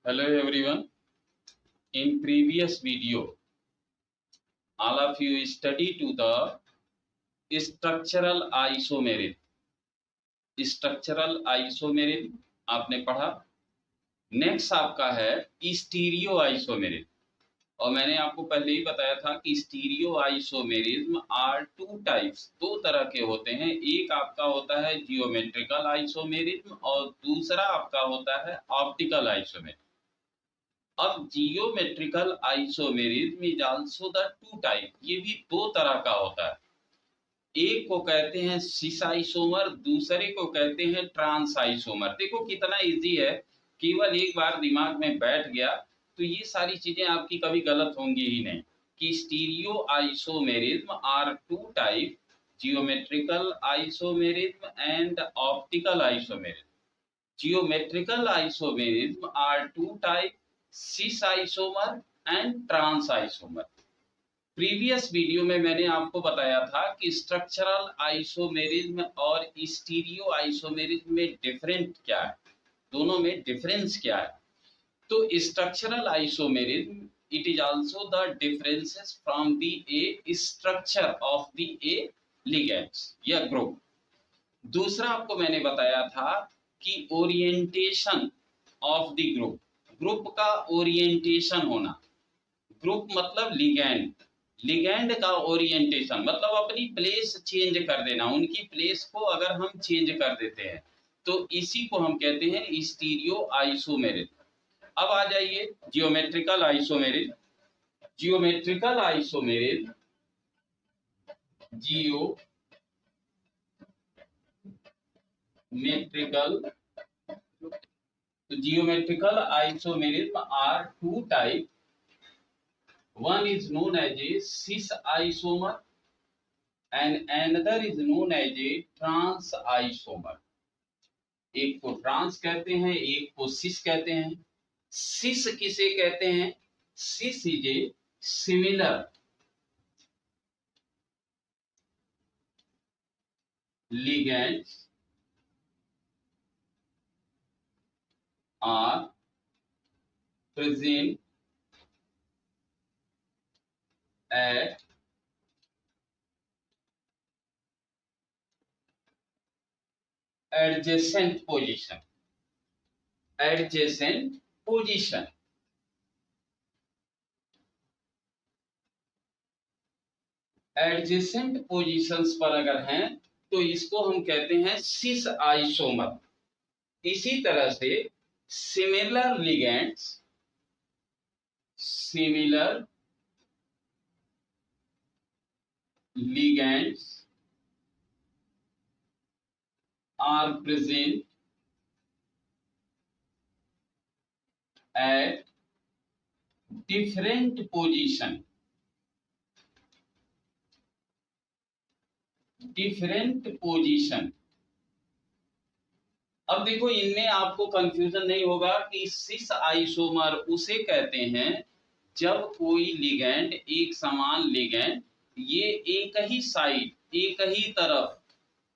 Hello everyone. In previous video, all of you study to the structural isomerism. Structural isomerism आपने पढ़ा। Next आपका है stereo isomerism, और मैंने आपको पहले ही बताया था कि stereo isomerism are two types, दो तरह के होते हैं। एक आपका होता है जियोमेट्रिकल आइसोमेरिज्म और दूसरा आपका होता है ऑप्टिकल आइसोमेरिज्म। अब geometrical isomerism is also the two type, ये भी दो तरह का होता है। एक को कहते हैं सिस आइसोमर, दूसरे को कहते हैं ट्रांस आइसोमर। देखो कितना इजी है, केवल एक बार दिमाग में बैठ गया तो ये सारी चीजें आपकी कभी गलत होंगी ही नहीं। कि stereo isomerism are two type, geometrical isomerism and optical isomerism. Geometrical isomerism are two type, cis isomer and trans isomer. Previous video में मैंने आपको बताया था कि स्ट्रक्चरल आइसोमेरिज्म और स्टीरियो आइसोमेरिज्म में डिफरेंट क्या है, दोनों में डिफरेंस क्या है। तो structural isomerism it is also the differences from the a structure of the a ligands या ग्रुप। दूसरा आपको मैंने बताया था कि orientation of the group, group का ओरिएंटेशन होना। ग्रुप मतलब लिगैंड, लिगैंड का ओरिएंटेशन मतलब अपनी प्लेस चेंज कर देना, उनकी प्लेस को अगर हम चेंज कर देते हैं तो इसी को हम कहते हैं स्टीरियो आइसोमेरिज्म। अब आ जाइए geometrical isomerism. Geometrical isomerism, geometrical isomerism are two type. One is known as a cis isomer and another is known as a trans isomer. एक को ट्रांस कहते हैं, एक को सिस कहते हैं। सिस किसे कहते हैं? Cis is a similar ligands are present at adjacent position. Adjacent position. Adjacent positions पर अगर हैं तो इसको हम कहते हैं सिस आइसोमर। इसी तरह से similar ligands, similar ligands are present at different position, different position। अब देखो इनमें आपको कंफ्यूजन नहीं होगा कि सिस आइसोमर उसे कहते हैं जब कोई लिगैंड, एक समान लिगैंड, ये एक ही साइड, एक ही तरफ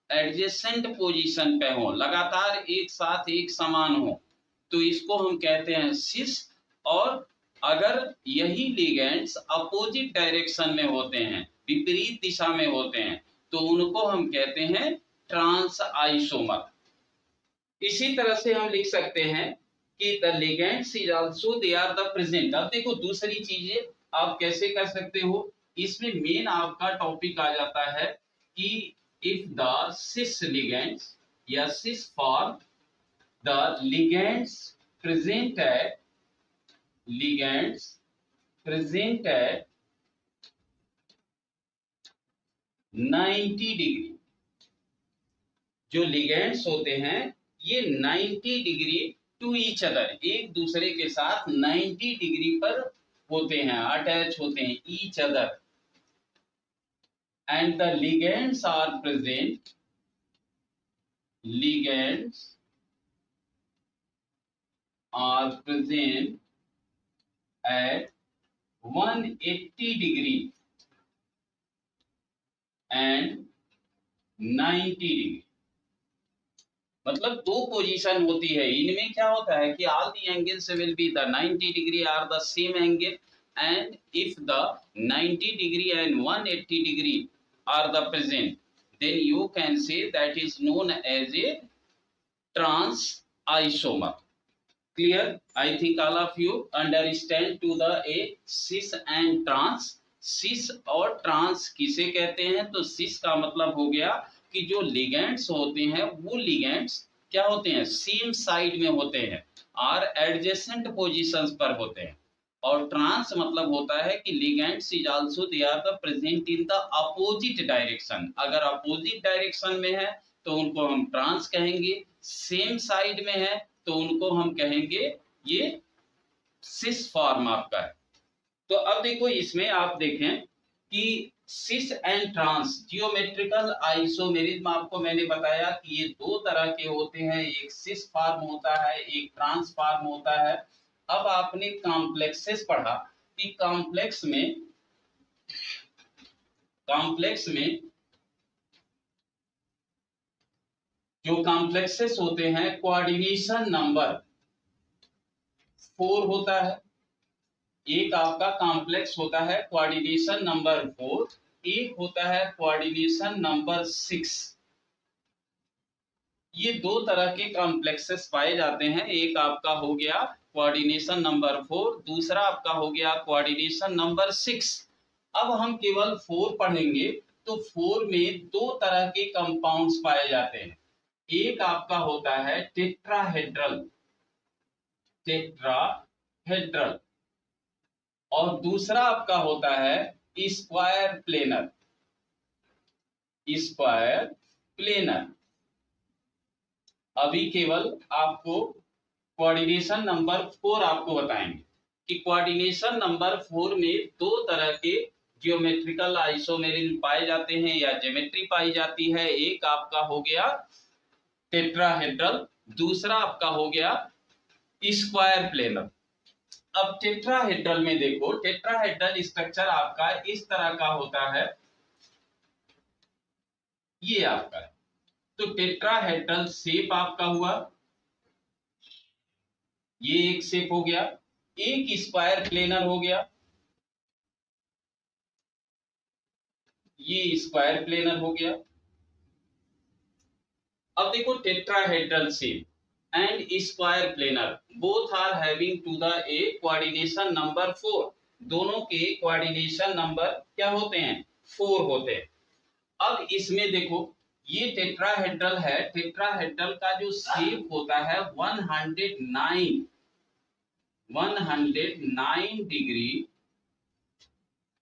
एडजेसेंट पोजीशन पे हो, लगातार एक साथ एक समान हो, तो इसको हम कहते हैं सिस। और अगर यही लिगेंड्स अपोजिट डायरेक्शन में होते हैं, विपरीत दिशा में होते हैं, तो उनको हम कहते हैं ट्रांस आइसोमर। इसी तरह से हम लिख सकते हैं कि the ligands is also they are the present. अब देखो दूसरी चीजें आप कैसे कर सकते हो, इसमें मेन आपका टॉपिक आ जाता है कि if the cis ligands या cis form, the ligands present at 90 degree. जो लिगेंड्स होते हैं ये 90 डिग्री टू ईच अदर, एक दूसरे के साथ 90 डिग्री पर होते हैं, अटैच होते हैं each other. And the ligands are present, ligands are present at 180 degree and 90 degree। मतलब दो पोजीशन होती है, इनमें क्या होता है कि all the angles will be the 90 degree are the same angle, and if the 90 degree and 180 degree are the present, then you can say that is known as a trans isomer. Clear? I think all of you understand to the a cis and trans. cis और trans किसे कहते हैं? तो cis का मतलब हो गया कि जो लिगेंड्स होते हैं वो लिगेंड्स क्या होते हैं, सेम साइड में होते हैं और एडजेसेंट पोजीशंस पर होते हैं। और ट्रांस मतलब होता है कि ligands is also they are the present in the opposite direction. अगर अपोजिट डायरेक्शन में है तो उनको हम ट्रांस कहेंगे, सेम साइड में है तो उनको हम कहेंगे ये सिस फॉर्म आपका है। तो अब देखो इसमें आप देखें कि cis and trans geometrical isomerism आपको मैंने बताया कि ये दो तरह के होते हैं, एक सिस फॉर्म होता है, एक ट्रांस फॉर्म होता है। अब आपने कॉम्प्लेक्सेस पढ़ा कि कॉम्प्लेक्स में जो कॉम्प्लेक्सेस होते हैं कोऑर्डिनेशन नंबर 4 होता है। एक आपका कॉम्प्लेक्स होता है कोऑर्डिनेशन नंबर 4, एक होता है कोऑर्डिनेशन नंबर 6। ये दो तरह के कॉम्प्लेक्सेस पाए जाते हैं, एक आपका हो गया कोऑर्डिनेशन नंबर 4, दूसरा आपका हो गया कोऑर्डिनेशन नंबर 6। अब हम केवल 4 पढ़ेंगे तो 4 में दो तरह के कंपाउंड्स पाए जाते हैं, एक आपका होता है टेट्राहेड्रल और दूसरा आपका होता है स्क्वायर प्लेनर। अभी केवल आपको कोऑर्डिनेशन नंबर 4 आपको बताएंगे कि कोऑर्डिनेशन नंबर 4 में दो तरह के जियोमेट्रिकल आइसोमेरिज्म पाए जाते हैं या ज्योमेट्री पाई जाती है, एक आपका हो गया टेट्राहेड्रल, दूसरा आपका हो गया स्क्वायर प्लेनर। अब टेट्राहेड्रल में देखो, टेट्राहेड्रल स्ट्रक्चर आपका इस तरह का होता है, ये आपका है। तो टेट्राहेड्रल शेप आपका हुआ, ये एक शेप हो गया, एक स्क्वायर प्लेनर हो गया, ये स्क्वायर प्लेनर हो गया। अब देखो tetrahedral shape and square planar both are having to the a coordination number 4, दोनों के कोऑर्डिनेशन नंबर क्या होते हैं, 4 होते हैं। अब इसमें देखो ये टेट्राहेड्रल है, टेट्राहेड्रल का जो शेप होता है 109 डिग्री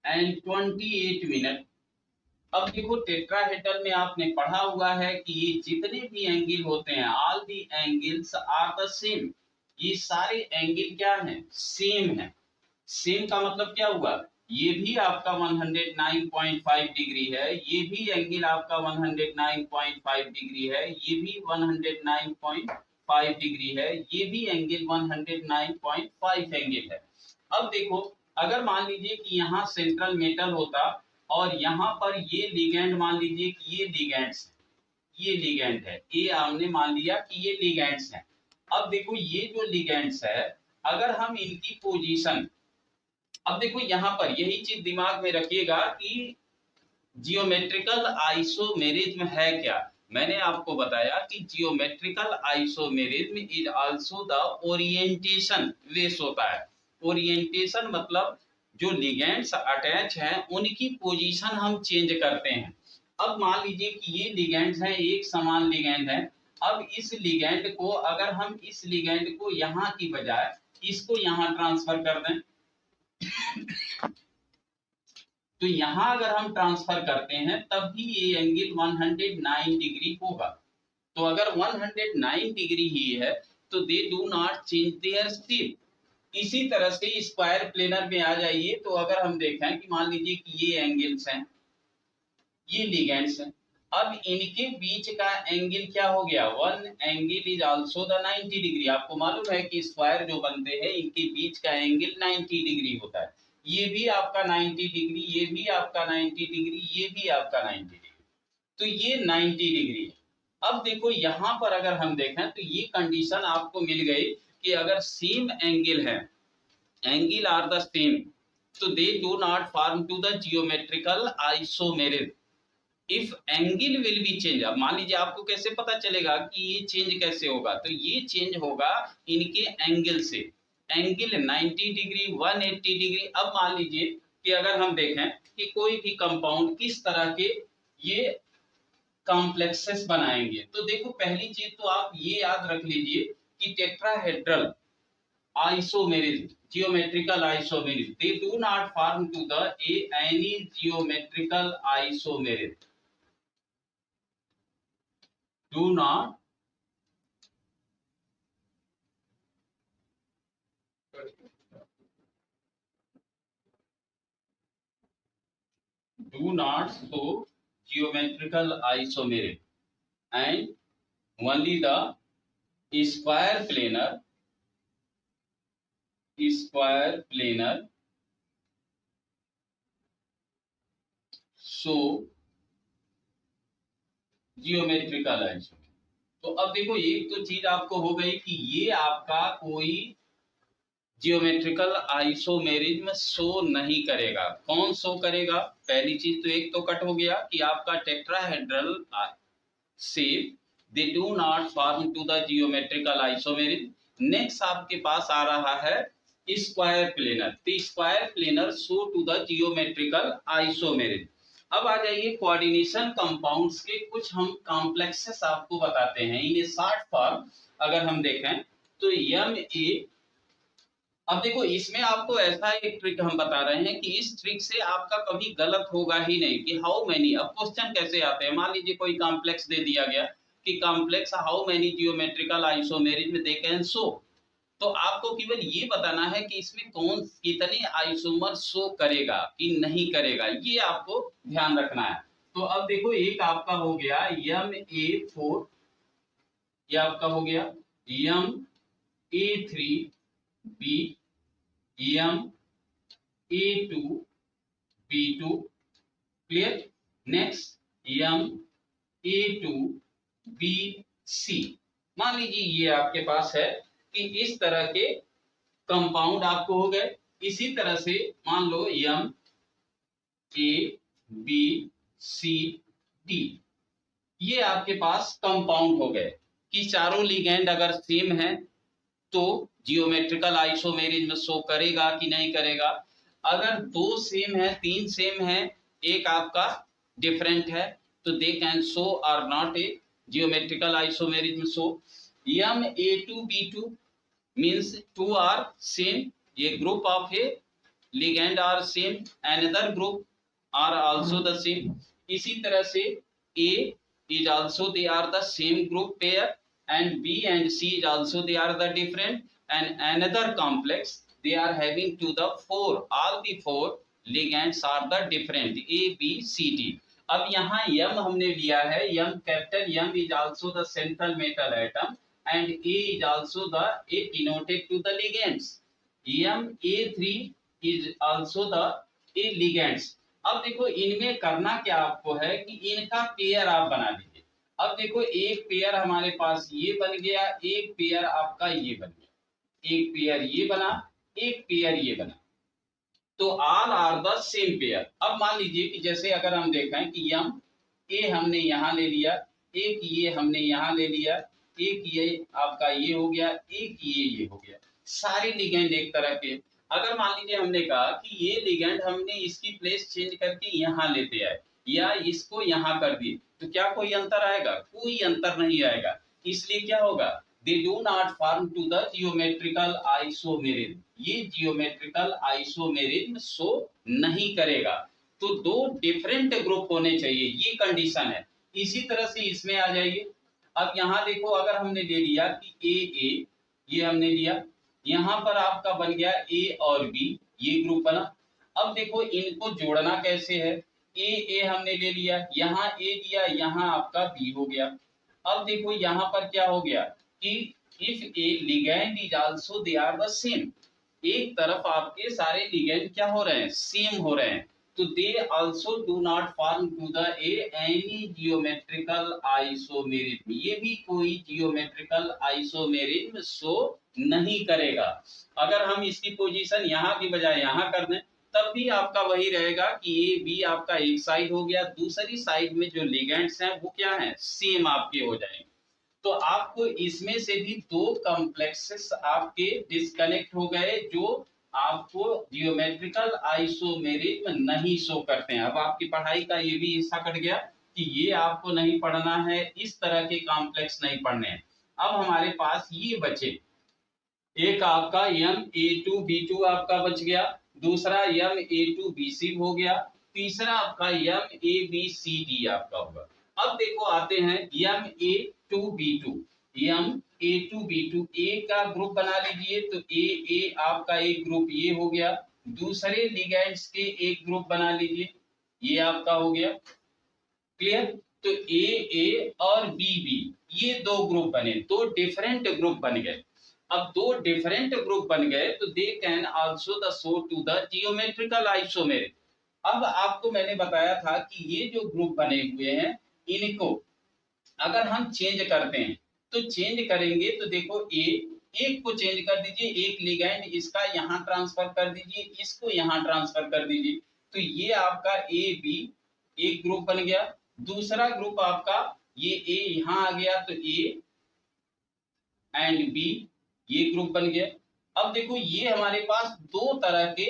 एंड 28 मिनट। अब देखो टेट्राहेड्रल में आपने पढ़ा हुआ है कि ये जितने भी एंगल होते हैं all the angles are the same, ये सारे एंगल क्या हैं, सेम है। सेम का मतलब क्या हुआ, ये भी आपका 109.5 डिग्री है, ये भी एंगल आपका 109.5 डिग्री है, ये भी 109.5 डिग्री है, ये भी एंगल 109.5 एंगल है। अब देखो अगर मान लीजिए कि यहाँ सेंट्रल मेटल होता और यहाँ पर ये लिगेंड, मान लीजिए कि ये लिगेंड्स, ये लिगेंड है, ये हमने मान लिया कि ये लिगेंड्स हैं। अब देखो ये जो लिगेंड्स है अगर हम इनकी पोजीशन, अब देखो यहाँ पर यही चीज दिमाग में रखिएगा कि जियोमेट्रिकल आइसोमेरिज्म है क्या। मैंने आपको बताया कि geometrical isomerism is also the orientation base होता है। ओरिएंटेशन मतलब जो लिगेंड्स अटैच हैं उनकी पोजीशन हम चेंज करते हैं। अब मान लीजिए कि ये लिगेंड्स हैं, एक समान लिगेंड है, अब इस लिगेंड को अगर हम इस लिगेंड को यहाँ की बजाय इसको यहाँ ट्रांसफर कर दें तो यहाँ अगर हम ट्रांसफर करते हैं तब भी ये एंगल 109 डिग्री होगा। तो अगर 109 डिग्री ही है तो they do not change their shape. इसी तरह से स्क्वायर प्लेनर में आ जाइए, तो अगर हम देखें कि मान लीजिए कि ये एंगल्स हैं, ये लिगेंड्स हैं, अब इनके बीच का एंगल क्या हो गया, one angle is also the 90 degree. आपको मालूम है कि स्क्वायर जो बनते हैं इनके बीच का एंगल 90 डिग्री होता है, ये भी आपका 90 डिग्री, ये भी आपका 90 डिग्री, ये भी आपका 90 डिग्री, तो ये 90 डिग्री है। अब देखो यहां पर अगर हम देखें तो ये कंडीशन आपको मिल गई कि अगर सेम एंगल है, एंगल आर द सेम, तो they do not form to the geometrical isomerism. If angle will be change, अब मान लीजिए आपको कैसे पता चलेगा कि ये चेंज कैसे होगा, तो ये चेंज होगा इनके एंगल से। Angle 90 degree 180 degree. अब मान लीजिए कि अगर हम देखें कि कोई भी कंपाउंड किस तरह के ये कॉम्प्लेक्सेस बनाएंगे, तो देखो पहली चीज तो आप ये याद रख लीजिए कि tetrahedral isomerism, geometrical isomerism, they do not form to the any geometrical isomerism, do not show geometrical isomerism, and only the square planar show geometrical isomerism। तो अब देखो एक तो चीज आपको हो गई कि ये आपका कोई जियोमेट्रिकल आइसोमेरिज्म शो नहीं करेगा। कौन शो करेगा? पहली चीज तो एक तो कट हो गया कि आपका tetrahedral shape, they do not form to the geometrical isomerism. Next आपके पास आ रहा है स्क्वायर प्लेनर, तो square planar show to the geometrical isomerism. अब आ जाइए कोऑर्डिनेशन कंपाउंड्स के कुछ हम कॉम्प्लेक्सेस आपको बताते हैं। इन्हें शॉर्ट फॉर्म अगर हम देखें तो MA। अब देखो इसमें आपको ऐसा एक ट्रिक हम बता रहे हैं कि इस ट्रिक से आपका कभी गलत होगा ही नहीं कि हाउ मेनी। अब क्वेश्चन कैसे आते हैं, मान लीजिए कोई कॉम्प्लेक्स दे दिया गया कि complex how many geometrical isomerism they can show, तो आपको केवल ये बताना है कि इसमें कौन कितने आइसोमर शो करेगा कि नहीं करेगा, ये आपको ध्यान रखना है। तो अब देखो एक आपका हो गया MA4, ये आपका हो गया MA3B, MA2B2, clear. Next MA2BC। मान लीजिए ये आपके पास है कि इस तरह के कंपाउंड आपको हो गए। इसी तरह से मान लो MABCD, ये आपके पास कंपाउंड हो गए कि चारों लिगेंड अगर सेम है तो जियोमेट्रिकल आइसोमेरिज्म शो करेगा कि नहीं करेगा। अगर दो सेम है, तीन सेम है, एक आपका डिफरेंट है, तो दे कैन शो और not a geometrical isomerism show. MA2B2 means two are same, a group of a ligand are same, another group are also the same। इसी तरह से A is also they are the same group pair, and B and C is also they are the different, and another complex they are having to the four, all the four ligands are the different A B C D। अब यहाँ M हमने लिया है, M capital M is also the central metal atom, and A is also the A denoted to the ligands। MA3 is also the A ligands। अब देखो इनमें करना क्या आपको है कि इनका पेयर आप बना लीजिए। अब देखो एक पेयर हमारे पास ये बन गया, एक पेयर आपका ये बन गया, एक पेयर ये बना, एक पेयर ये बना, तो all are the same pair. अब मान लीजिए कि जैसे अगर हम देखें कि ए हमने यहां ले लिया, एक ये हमने यहां ले लिया, एक ये आपका ये हो गया, एक ये हो गया, सारे लिगेंड एक तरह के। अगर मान लीजिए हमने कहा कि ये लिगेंड हमने इसकी प्लेस चेंज करके यहाँ लेते आए या इसको यहाँ कर दिए, तो क्या कोई अंतर आएगा? कोई अंतर नहीं आएगा। इसलिए क्या होगा? They do not form to the geometrical isomerism, ये जियोमेट्रिकल आइसोमेरिज्म शो नहीं करेगा। तो दो डिफरेंट ग्रुप होने चाहिए, ये कंडीशन है। इसी तरह से इसमें आ जाइए। अब यहाँ देखो अगर हमने ले लिया कि ए ये हमने लिया, यहाँ पर आपका बन गया ए और बी, ये ग्रुप बना। अब देखो इनको जोड़ना कैसे है, ए हमने ले लिया, यहाँ ए दिया, यहाँ आपका बी हो गया। अब देखो यहाँ पर क्या हो गया कि if a ligand is also they are the same, एक तरफ आपके सारे लिगैंड क्या हो रहे हैं? सेम हो रहे हैं। तो they also do not form to the any geometrical isomerism, ये भी कोई जियोमेट्रिकल आइसोमेरिज्म शो नहीं करेगा। अगर हम इसकी पोजीशन यहाँ की बजाय यहाँ कर दें तब भी आपका वही रहेगा कि ए बी आपका एक साइड हो गया, दूसरी साइड में जो लिगेंड्स हैं वो क्या हैं, सेम आपके हो जाएंगे। तो आपको इसमें से भी दो कॉम्प्लेक्सेस आपके डिस्कनेक्ट हो गए जो आपको जियोमेट्रिकल आइसोमेरिज्म नहीं शो करते हैं। अब आपकी पढ़ाई का ये भी हिस्सा कट गया कि ये आपको नहीं पढ़ना है, इस तरह के कॉम्प्लेक्स नहीं पढ़ने हैं। अब हमारे पास ये बचे, एक आपका M A2B2 आपका बच गया, दूसरा M A2B6 हो गया, तीसरा आपका M ABCD आपका होगा। अब देखो आते हैं M A2B2, M A2B2 ए का ग्रुप बना लीजिए, तो ए आपका एक ग्रुप ये हो गया, दूसरे लिगेंड्स के एक ग्रुप बना लीजिए, ये आपका हो गया। क्लियर? तो ए और बी ये दो ग्रुप बने, दो डिफरेंट ग्रुप बन गए। अब दो डिफरेंट ग्रुप बन गए तो they can also the show to the geometrical isomerism. अब आपको मैंने बताया था कि ये जो ग्रुप बने हुए हैं इनको अगर हम चेंज करते हैं तो चेंज करेंगे तो देखो एक को चेंज कर दीजिए, एक लिगैंड इसका यहाँ ट्रांसफर कर दीजिए, इसको यहाँ ट्रांसफर कर दीजिए, तो ये आपका ए बी एक ग्रुप बन गया। दूसरा ग्रुप आपका ये ए यहाँ आ गया तो ए एंड बी ये ग्रुप बन गया। अब देखो ये हमारे पास दो तरह के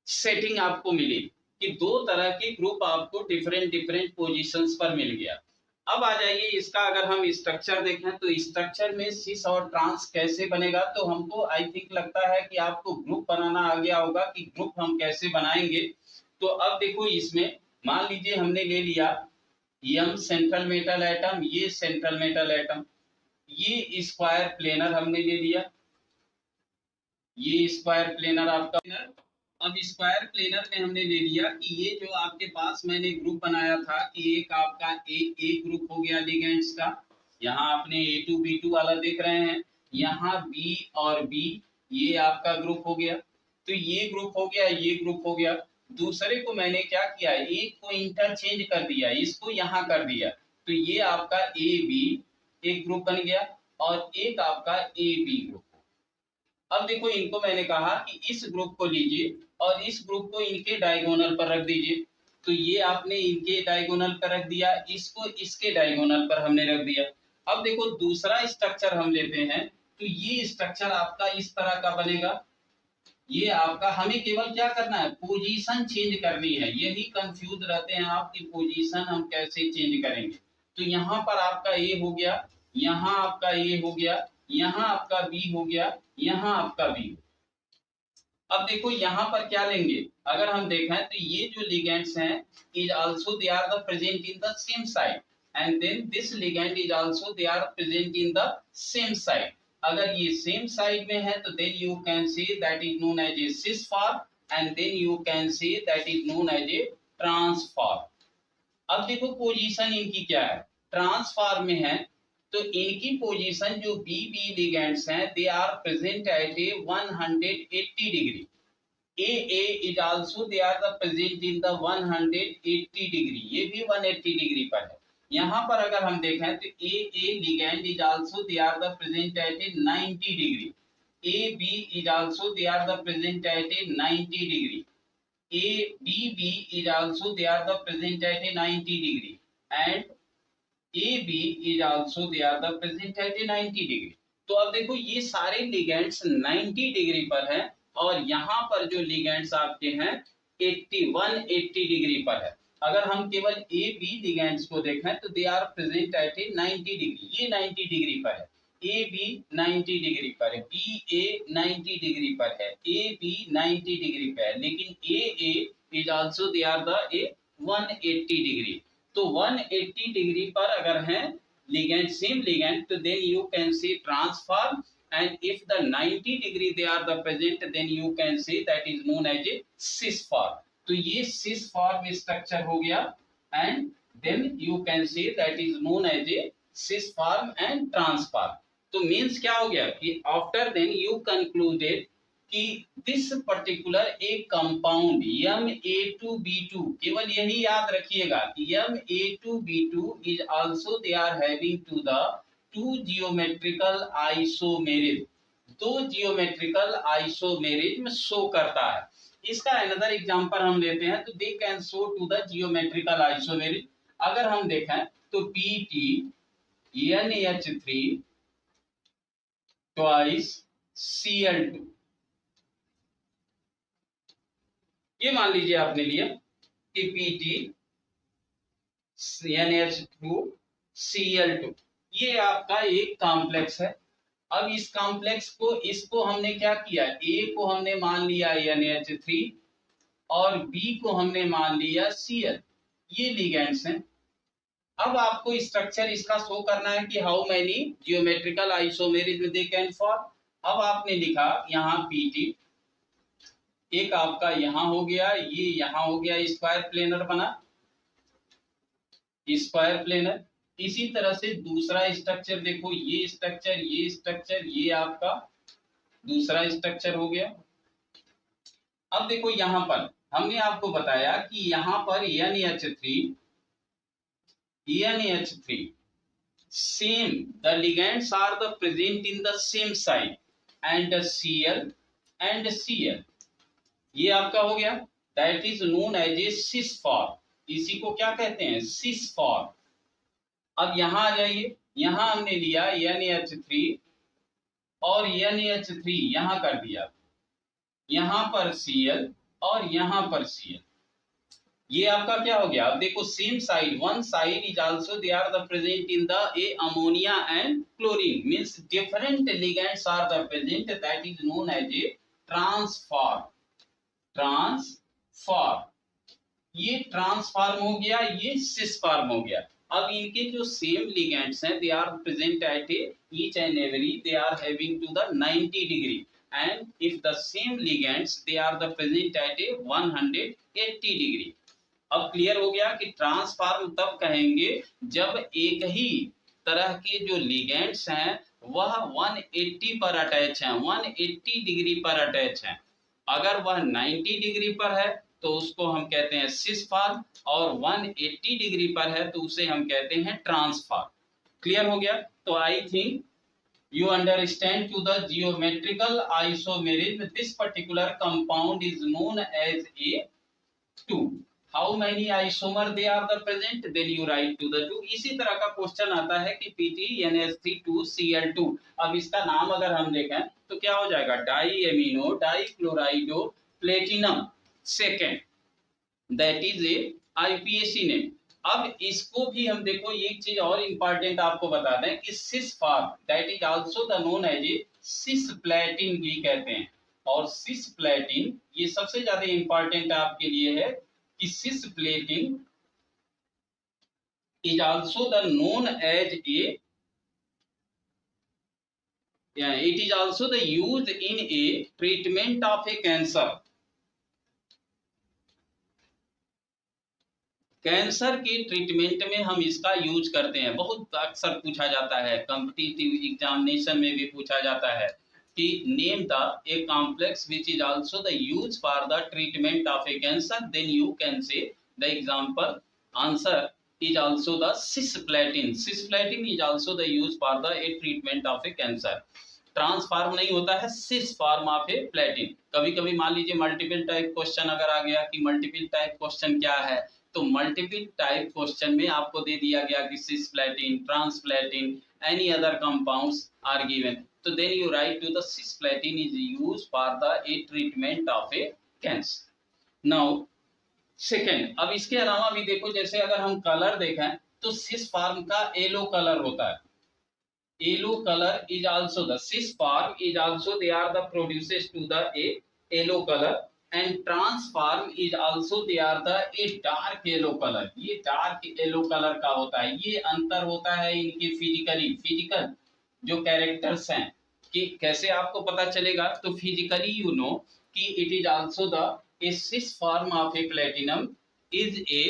सेटिंग आपको मिली कि दो तरह के ग्रुप आपको डिफरेंट डिफरेंट पोजीशंस पर मिल गया। अब आ जाइए इसका अगर हम स्ट्रक्चर देखें तो स्ट्रक्चर में सिस और ट्रांस कैसे बनेगा, तो हमको आई थिंक लगता है कि आपको ग्रुप बनाना आ गया होगा कि ग्रुप हम कैसे बनाएंगे। तो अब देखो इसमें मान लीजिए हमने ले लिया M सेंट्रल मेटल एटम, ये सेंट्रल मेटल एटम, ये स्क्वायर प्लेनर हमने ले लिया, ये स्क्वायर प्लेनर आपका। अब स्क्वायर प्लेनर में हमने ले लिया कि ये जो आपके पास मैंने ग्रुप बनाया था कि एक आपका ए ग्रुप हो गया लिगेंड्स का, यहाँ आपने A2B2 वाला देख रहे हैं, यहाँ B और B ये आपका ग्रुप हो गया, तो ये ग्रुप हो गया, ये ग्रुप हो गया। दूसरे को मैंने क्या किया, एक को इंटरचेंज कर दिया, इसको यहाँ कर दिया, तो ये आपका AB एक ग्रुप बन गया और एक आपका AB ग्रुप। अब देखो इनको मैंने कहा कि इस ग्रुप को लीजिए और इस ग्रुप को इनके डायगोनल पर रख दीजिए, तो ये आपने इनके डायगोनल पर रख दिया, इसको इसके डायगोनल पर हमने रख दिया। अब देखो दूसरा स्ट्रक्चर हम लेते हैं तो ये स्ट्रक्चर आपका इस तरह का बनेगा। ये आपका हमें केवल क्या करना है, पोजीशन चेंज करनी है। यही कंफ्यूज रहते हैं आप कि पोजीशन हम कैसे चेंज करेंगे। तो यहाँ पर आपका ए हो गया, यहाँ आपका ए हो गया, यहाँ आपका बी हो गया, यहाँ आपका बी। अब देखो यहाँ पर क्या लेंगे, अगर हम देखें तो ये जो लिगेंड्स हैं is also they are the present in the same side and then this ligand is also they are present in the same side. अगर ये सेम साइड में है तो then you can say that is known as a cis form and then you can say that is known as a trans form. अब देखो position इनकी क्या है, ट्रांसफॉर्म में है तो इनकी पोजीशन जो बी लिगेंड्स हैं they are present at a 180 degree. A is also they are the present in the 180 degree, ये भी 180 डिग्री पर है। यहाँ पर अगर हम देखें तो A ligand is also they are the present at a 90 degree, A B is also they are the present at a 90 degree, A B is also they are the present at a 90 degree and AB is also they are the present at a 90 degree। तो अब देखो ये सारे ligands 90 degree पर हैं और यहाँ पर जो लिगेंड्स आपके हैं 180 डिग्री पर है। अगर हम केवल AB लिगेंड्स को देखें तो they are present at a 90 degree, ये 90 डिग्री पर है, AB 90 डिग्री पर है, BA 90 डिग्री पर है, AB 90 डिग्री पर है, लेकिन AA is also they are the a 180 degree. तो 180 डिग्री पर अगर हैं लिगेंड सेम लिगेंड तो then you can say trans form and if the 90 degree they are the present then you can say that is known as a cis form. तो ये cis form structure हो गया and then you can say that is known as a cis form and trans form. तो means क्या हो गया कि after then you concluded कि दिस पर्टिकुलर एक कंपाउंड Ma2B2, केवल यही याद रखिएगा कि Ma2B2 is also they are having to the two geometrical isomerism, दो जियोमेट्रिकल आइसोमेरिज्म शो करता है। इसका अनदर एग्जांपल हम लेते हैं, तो they can show to the geometrical isomerism. अगर हम देखें तो PT NH3 ट्वाइस Cl2, ये मान लीजिए आपने लिया कि PT NH2 Cl2, ये आपका एक कॉम्प्लेक्स है। अब इस कॉम्प्लेक्स को, इसको हमने क्या किया, A को हमने मान लिया NH3 और B को हमने मान लिया Cl, ये लिगेंड्स हैं। अब आपको स्ट्रक्चर इसका शो करना है कि how many geometrical isomerism they can form. अब आपने लिखा यहाँ PT, एक आपका यहाँ हो गया, ये यहाँ हो गया, स्क्वायर प्लेनर बना, स्क्वायर प्लेनर। इसी तरह से दूसरा स्ट्रक्चर देखो, ये स्ट्रक्चर, ये स्ट्रक्चर, ये आपका दूसरा स्ट्रक्चर हो गया। अब देखो यहाँ पर हमने आपको बताया कि यहाँ पर NH3 same, the ligands are the present in the same site and Cl and Cl, ये आपका हो गया, that is known as a cis form, इसी को क्या कहते हैं, cis form। अब यहाँ आ जाइए, यहाँ हमने लिया NH3 और NH3 यहाँ कर दिया, यहाँ पर Cl और यहाँ पर Cl, ये आपका क्या हो गया। अब देखो same side, one side is also they are the present in the a ammonia and chlorine, means different ligands are the present, that is known as a trans form. ये ट्रांसफॉर्म हो गया, ये सिस फॉर्म हो गया। अब इनके जो same ligands हैं, they are present at a each and every, they are having to the 90 degree, and if the same ligands they are the present at a 180 degree। अब क्लियर हो गया कि ट्रांसफॉर्म तब कहेंगे जब एक ही तरह के जो लिगेंड्स हैं वह 180 पर अटैच हैं, 180 डिग्री पर अटैच हैं। अगर वह 90 डिग्री पर है तो उसको हम कहते हैं सिस फॉर्म, और 180 डिग्री पर है तो उसे हम कहते हैं ट्रांसफॉर्म। क्लियर हो गया। तो I think you understand to the geometrical isomerism this particular compound is known as a 2। how many isomer they are the present, then you write to the 2। इसी तरह का क्वेश्चन आता है कि PT NH3 अब इसका नाम अगर हम देखें तो क्या हो जाएगा, di amino dichlorido platinum second, that is a IPAC name. अब इसको भी हम देखो, एक चीज और इंपॉर्टेंट आपको बता दें कि cis form that is also the known as a cisplatin भी कहते हैं। और सिस्प्लेटिन ये सबसे ज्यादा इंपॉर्टेंट आपके लिए है कि cisplatin is also the known as a, it is also the use in a treatment of a cancer. Cancer के ट्रीटमेंट में हम इसका यूज करते हैं, बहुत अक्सर पूछा जाता है, कॉम्पिटिटिव एग्जामिनेशन में भी पूछा जाता है कि name the a complex which is also the use for the treatment of a cancer, then you can say the example answer is also the cisplatin. Cisplatin is also the use for the a treatment of a cancer. Trans form नहीं होता है, सिस form of ए प्लेटिन। कभी कभी मान लीजिए multiple type question अगर आ गया कि मल्टीपल टाइप क्वेश्चन क्या है, तो मल्टीपल टाइप क्वेश्चन में आपको दे दिया गया कि cisplatin, transplatin, any other compounds are given, तो then you write to the cisplatin is used for the a treatment of a cancer. Now second, अब इसके अलावा भी देखो, जैसे अगर हम कलर देखें तो सिस फॉर्म का येलो कलर होता है। Yellow colour is also the cis form is also they are the produces to the a yellow colour, and transform is also they are the a dark yellow color। ये dark yellow color का होता है। ये अंतर होता है इनके physical जो कैरेक्टर्स हैं कि कैसे आपको पता चलेगा, तो फिजिकली यू नो कि it is also the a cis form of a platinum is a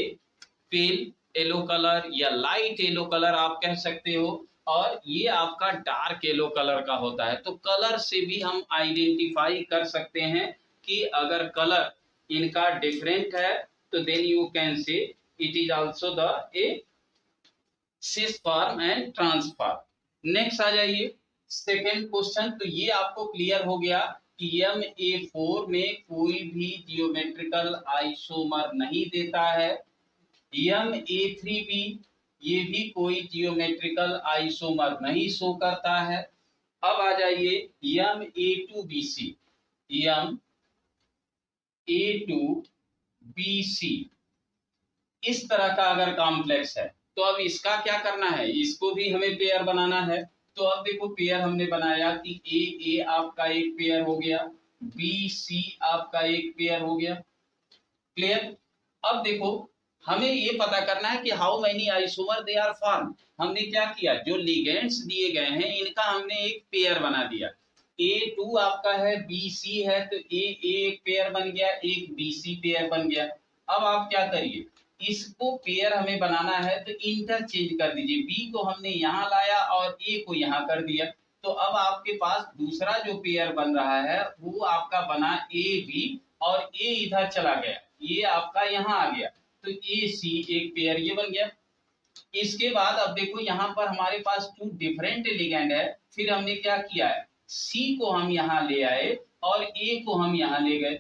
pale yellow colour या लाइट येलो कलर आप कह सकते हो, और ये आपका डार्क येलो कलर का होता है। तो कलर से भी हम आइडेंटिफाई कर सकते हैं कि अगर कलर इनका डिफरेंट है तो then you can say it is also the a cis form and trans form. Next आ जाइए सेकेंड क्वेश्चन। तो ये आपको क्लियर हो गया कि MA4 में कोई भी जियोमेट्रिकल आइसोमर नहीं देता है। MA3 भी ये भी कोई जियोमेट्रिकल आइसोमर नहीं शो करता है। अब आ जाइए MA2BC। MA2BC इस तरह का अगर कॉम्प्लेक्स है तो अब इसका क्या करना है, इसको भी हमें पेयर बनाना है। तो अब देखो पेयर हमने बनाया कि AA आपका एक पेयर हो गया, BC आपका एक पेयर हो गया। क्लियर। अब देखो हमें ये पता करना है कि how many isomer they are form. हमने क्या किया, जो लिगेंड्स दिए गए हैं इनका हमने एक पेयर बना दिया। A2 आपका है, BC है, तो AA एक पेयर बन गया, एक BC पेयर बन गया। अब आप क्या करिए, इसको पेयर हमें बनाना है तो इंटरचेंज कर दीजिए। B को हमने यहाँ लाया और A को यहाँ कर दिया। तो अब आपके पास दूसरा जो पेयर बन रहा है वो आपका बना AB और A इधर चला गया, ये आपका यहाँ आ गया, तो AC एक पेयर ये बन गया। इसके बाद अब देखो यहाँ पर हमारे पास टू डिफरेंट लिगेंड है। फिर हमने क्या किया है, C को हम यहाँ ले आए और A को हम यहाँ ले गए।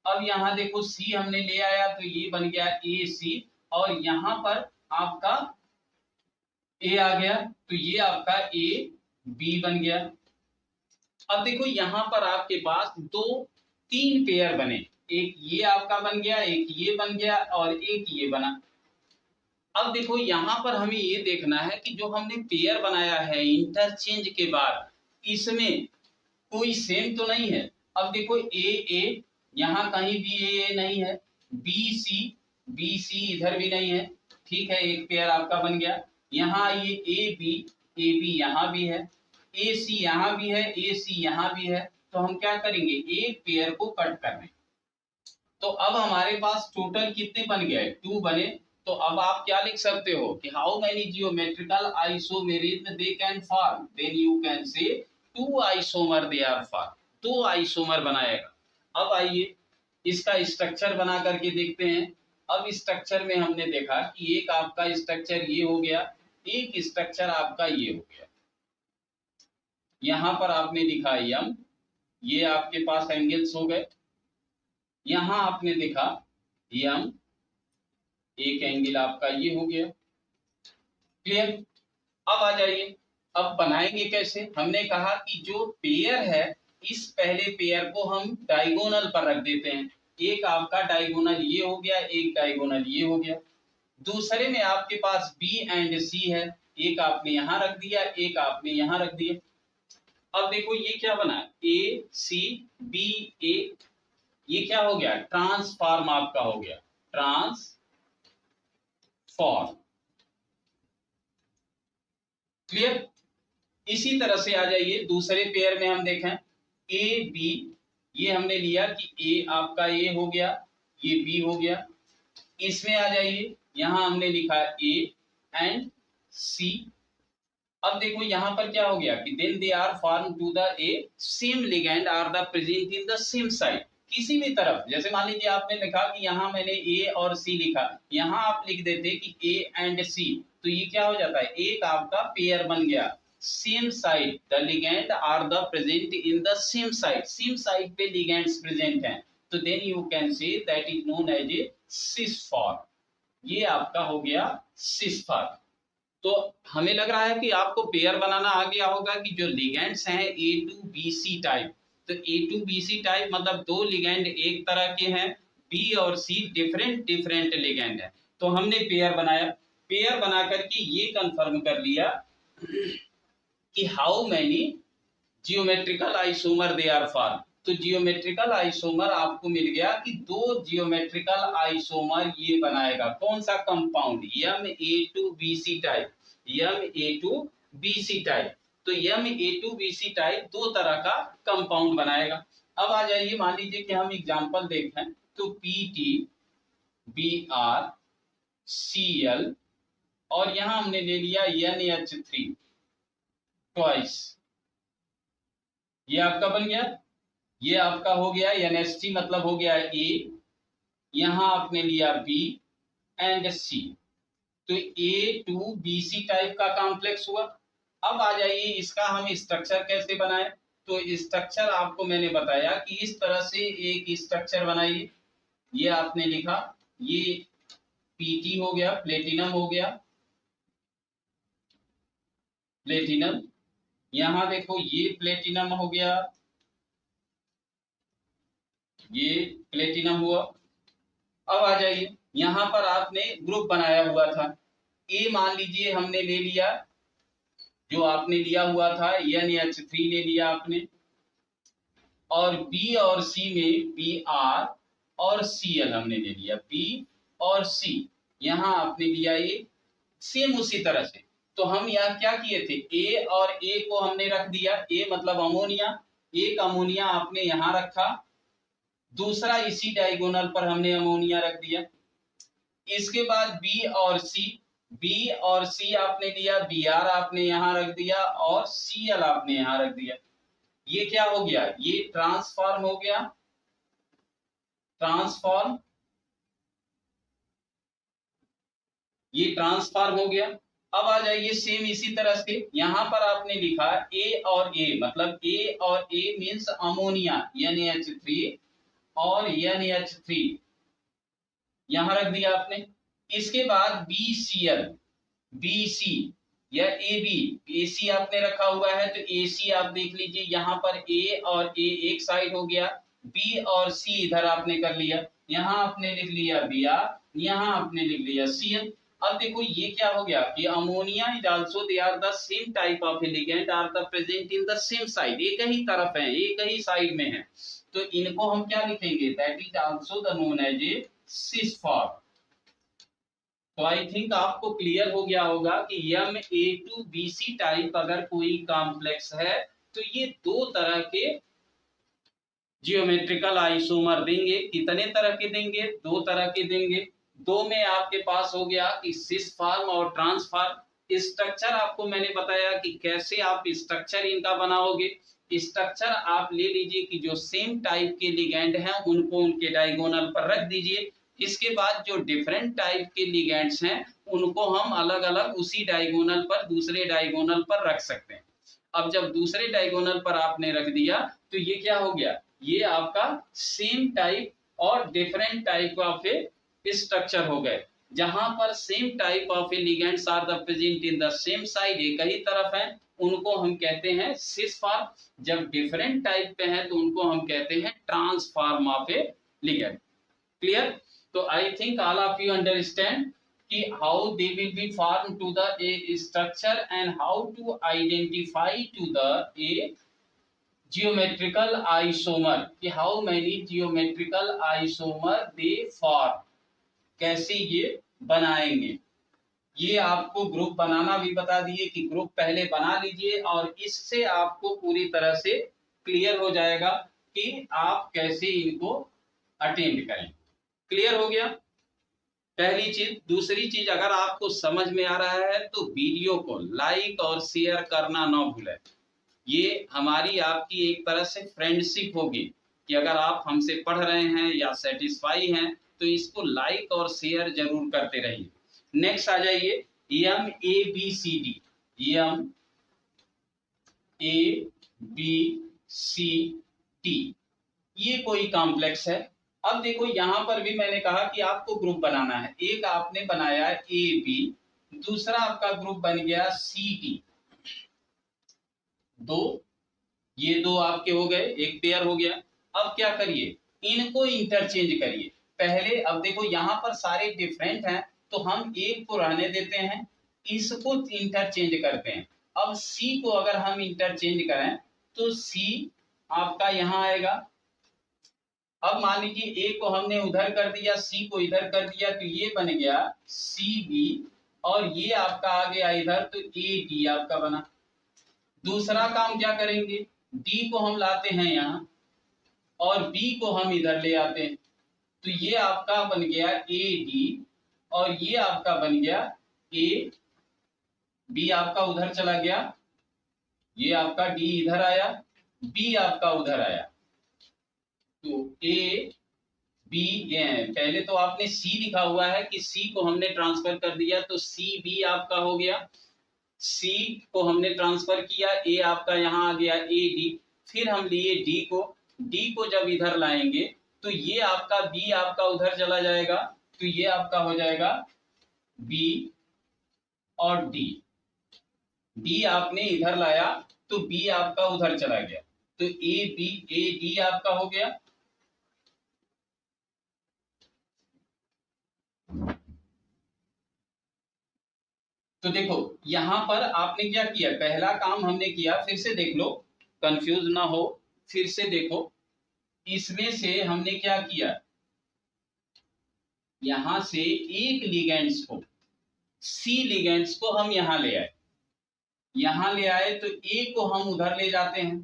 अब यहाँ देखो C हमने ले आया तो ये बन गया AC और यहाँ पर आपका A आ गया, तो ये आपका AB बन गया। अब देखो यहाँ पर आपके पास तीन पेयर बने, एक ये आपका बन गया, एक ये बन गया और एक ये बना। अब देखो यहाँ पर हमें ये देखना है कि जो हमने पेयर बनाया है इंटरचेंज के बाद इसमें कोई सेम तो नहीं है। अब देखो AA यहाँ कहीं भी AA नहीं है, BC इधर भी नहीं है, ठीक है, एक पेयर आपका बन गया। यहाँ ये AB यहाँ भी है, AC यहाँ भी है, AC यहाँ भी है। तो हम क्या करेंगे, एक पेयर को कट कर रहे हैं। तो अब हमारे पास टोटल कितने बन गए, 2 बने। तो अब आप क्या लिख सकते हो कि how many geometrical isomerism they can form, then you can say 2 isomer they are form, 2 isomer बनाएगा। अब आइए इसका स्ट्रक्चर बना करके देखते हैं। अब स्ट्रक्चर में हमने देखा कि एक आपका स्ट्रक्चर ये हो गया, एक स्ट्रक्चर आपका ये हो गया। यहाँ पर आपने लिखा M, ये आपके पास एंगल्स हो गए। यहाँ आपने देखा M, एक एंगल आपका ये हो गया। क्लियर। अब आ जाइए, अब बनाएंगे कैसे। हमने कहा कि जो पेयर है इस पहले पेयर को हम डायगोनल पर रख देते हैं। एक आपका डायगोनल ये हो गया, एक डायगोनल ये हो गया। दूसरे में आपके पास B एंड C है, एक आपने यहाँ रख दिया, एक आपने यहाँ रख दिया। अब देखो ये क्या बना, ACBA, ये क्या हो गया, ट्रांसफॉर्म आपका हो गया, ट्रांसफॉर्म। क्लियर। इसी तरह से आ जाइए दूसरे पेयर में हम देखें AB, ये हमने लिया कि A आपका A हो गया, ये B हो गया। इसमें आ जाइए, यहां हमने लिखा A एंड C। अब देखो यहाँ पर क्या हो गया कि then they are form to the a same ligand are the present in the same side. किसी भी तरफ, जैसे मान लीजिए आपने लिखा कि यहाँ मैंने A और C लिखा, यहाँ आप लिख देते कि A एंड C, तो ये क्या हो जाता है, एक आपका पेयर बन गया। Same side the ligand are the present in the same side, same side पे लिगेंड्स प्रेजेंट हैं, तो then you can say that is known as a cis form. ये आपका हो गया सिस फॉर्म। तो हमें लग रहा है कि आपको पेयर बनाना आ गया होगा कि जो लिगेंड्स हैं A2BC टाइप, तो A2BC टाइप मतलब 2 लिगेंड एक तरह के हैं, B और C डिफरेंट लिगेंड है। तो हमने पेयर बनाया, पेयर बना करके ये कंफर्म कर लिया कि how many geometrical isomer they are form. तो जियोमेट्रिकल आइसोमर आपको मिल गया कि 2 जियोमेट्रिकल आइसोमर ये बनाएगा। कौन सा compound, MA2BC type, MA2BC type. तो MA2BC टाइप 2 तरह का कंपाउंड बनाएगा। अब आ जाइए, मान लीजिए कि हम एग्जांपल देखें तो PTBrCl और यहां हमने ले लिया NH3। ट्वाइस, ये आपका बन गया, ये आपका हो गया NH3 मतलब हो गया A, यहां आपने लिया B एंड C, तो A2BC टाइप का कॉम्प्लेक्स हुआ। अब आ जाइए इसका हम स्ट्रक्चर कैसे बनाए। तो स्ट्रक्चर आपको मैंने बताया कि इस तरह से एक स्ट्रक्चर बनाइए। ये आपने लिखा, ये PT हो गया, प्लेटिनम हो गया, प्लेटिनम, यहां देखो ये प्लेटिनम हो गया, ये प्लेटिनम हुआ। अब आ जाइए यहां पर आपने ग्रुप बनाया हुआ था, ए मान लीजिए हमने ले लिया, जो आपने लिया हुआ था NH3 ले लिया आपने, और B और C में Br और Cl हमने ले लिया, B और C यहां आपने लिया ये सेम उसी तरह से। तो हम यहाँ क्या किए थे, A और A को हमने रख दिया, A मतलब अमोनिया, एक अमोनिया आपने यहां रखा, दूसरा इसी डायगोनल पर हमने अमोनिया रख दिया। इसके बाद B और C आपने लिया, Br आपने यहां रख दिया और Cl आपने यहां रख दिया। ये क्या हो गया, ये ट्रांसफॉर्म हो गया, ट्रांसफॉर्म, ये ट्रांसफॉर्म हो गया। अब आ जाइए सेम इसी तरह से यहां पर आपने लिखा A और A, मतलब A और A मींस अमोनिया NH3 और NH3 यहां रख दिया आपने। इसके बाद BCl, BC या AB, AC आपने रखा हुआ है, तो AC आप देख लीजिए यहां पर A और A एक साइड हो गया, B और C इधर आपने कर लिया, यहां आपने लिख लिया Br, यहां आपने लिख लिया Cl। अब देखो ये क्या हो गया कि ammonia is also they are the same type of ligand are the present in the same side, एक ही तरफ है, एक ही साइड में है, तो इनको हम क्या लिखेंगे, that is also the known as a cis form. तो आई थिंक आपको क्लियर हो गया होगा कि Ma2BC टाइप अगर कोई कॉम्प्लेक्स है तो ये दो तरह के जियोमेट्रिकल आइसोमर देंगे। कितने तरह के देंगे, दो तरह के देंगे। दो में आपके पास हो गया कि सिस फॉर्म और ट्रांसफॉर्म। स्ट्रक्चर आपको मैंने बताया कि कैसे आप स्ट्रक्चर इनका बनाओगे। स्ट्रक्चर आप ले लीजिए कि जो सेम टाइप के लिगेंड हैं उनको उनके डायगोनल पर रख दीजिए। इसके बाद जो डिफरेंट टाइप के लिगेंड्स हैं उनको हम अलग अलग उसी डायगोनल पर, दूसरे डायगोनल पर रख सकते हैं। अब जब दूसरे डायगोनल पर आपने रख दिया तो ये क्या हो गया, ये आपका सेम टाइप और different type of a structure हो गए। जहां पर same type of a ligands are the present in the same side, एक ही तरफ है, उनको हम कहते हैं सिस फॉर्म। जब डिफरेंट टाइप पे हैं तो उनको हम कहते हैं transform of a ligand. Clear? तो I think all of you understand कि how they will be form to the a structure and how to identify to the a geometrical isomer, कि how many geometrical isomer they form, कैसे ये बनाएंगे। ये आपको group बनाना भी बता दिए कि ग्रुप पहले बना लीजिए और इससे आपको पूरी तरह से क्लियर हो जाएगा कि आप कैसे इनको अटेंड करें। क्लियर हो गया पहली चीज। दूसरी चीज, अगर आपको समझ में आ रहा है तो वीडियो को लाइक और शेयर करना ना भूलें। ये हमारी आपकी एक तरह से फ्रेंडशिप होगी कि अगर आप हमसे पढ़ रहे हैं या सेटिस्फाई हैं तो इसको लाइक और शेयर जरूर करते रहिए। नेक्स्ट आ जाइए MABCD, MABCD, ये कोई कॉम्प्लेक्स है। अब देखो यहां पर भी मैंने कहा कि आपको ग्रुप बनाना है। एक आपने बनाया AB, दूसरा आपका ग्रुप बन गया CD, दो, ये दो आपके हो गए, एक पेयर हो गया। अब क्या करिए, इनको इंटरचेंज करिए। पहले अब देखो यहां पर सारे डिफरेंट हैं तो हम एक को रहने देते हैं, इसको इंटरचेंज करते हैं। अब C को अगर हम इंटरचेंज करें तो C आपका यहां आएगा। अब मान लीजिए A को हमने उधर कर दिया, C को इधर कर दिया, तो ये बन गया CB और ये आपका आ गया इधर, तो AD आपका बना। दूसरा काम क्या करेंगे, D को हम लाते हैं यहाँ और B को हम इधर ले आते हैं, तो ये आपका बन गया AD और ये आपका बन गया AB, आपका उधर चला गया ये आपका डी इधर आया, बी आपका उधर आया, तो ए बी, पहले तो आपने सी लिखा हुआ है कि सी को हमने ट्रांसफर कर दिया, तो सी बी आपका हो गया, सी को हमने ट्रांसफर किया, ए आपका यहाँ आ गया ए डी, फिर हम लिए डी को, डी को जब इधर लाएंगे तो ये आपका बी आपका उधर चला जाएगा, तो ये आपका हो जाएगा बी और डी, डी आपने इधर लाया तो बी आपका उधर चला गया, तो ए बी ए डी आपका हो गया। तो देखो यहां पर आपने क्या किया, पहला काम हमने किया, फिर से देख लो, कंफ्यूज ना हो, फिर से देखो, इसमें से हमने क्या किया, यहां से एक लिगेंड्स को, सी लिगेंड्स को हम यहां ले आए, यहां ले आए तो ए को हम उधर ले जाते हैं,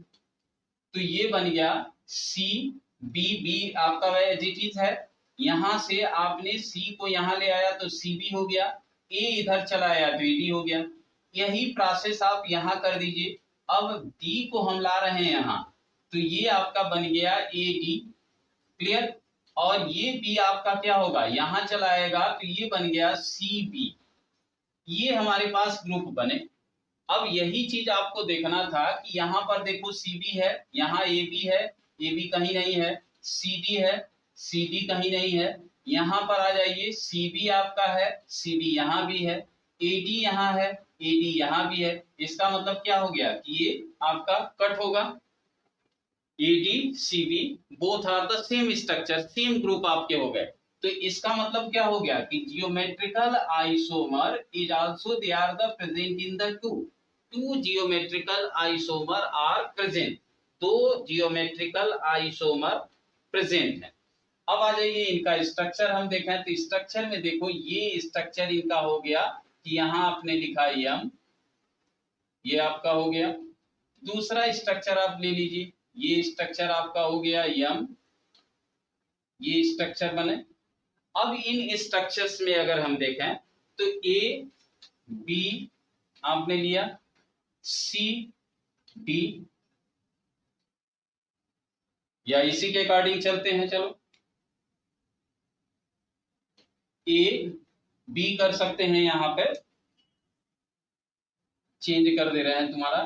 तो ये बन गया सी बी, बी आपका एज इट इज है, यहां से आपने सी को यहां ले आया तो सी बी हो गया, ए इधर चला आया तो डी हो गया, यही प्रोसेस आप यहां कर दीजिए। अब डी को हम ला रहे हैं यहां, तो ये आपका बन गया ए डी, क्लियर, और ये बी आपका क्या होगा, यहां चला आएगा तो ये बन गया सी बी, ये हमारे पास ग्रुप बने। अब यही चीज आपको देखना था कि यहां पर देखो सी बी है, यहाँ ए बी है, ए बी कहीं नहीं है, सी डी है, सी डी कहीं नहीं है, यहां पर आ जाइए, सी बी आपका है, सी बी यहां भी है, ए डी यहाँ है, ए डी यहां भी है, इसका मतलब क्या हो गया कि ये आपका कट होगा, A D C B both are the same structure, same group आपके हो गए, तो इसका मतलब क्या हो गया कि geometrical isomer is also they are the present in the two geometrical isomer are present, दो जियोमेट्रिकल आइसोमर प्रेजेंट है। अब आ जाइए इनका स्ट्रक्चर हम देखें, तो स्ट्रक्चर में देखो ये स्ट्रक्चर इनका हो गया कि यहाँ आपने लिखा यम, ये आपका हो गया, दूसरा स्ट्रक्चर आप ले लीजिए, ये स्ट्रक्चर आपका हो गया यम, ये स्ट्रक्चर बने। अब इन स्ट्रक्चर्स में अगर हम देखें तो ए बी आपने लिया, सी डी, या इसी के अकॉर्डिंग चलते हैं, चलो ए बी कर सकते हैं, यहां पे चेंज कर दे रहे हैं, तुम्हारा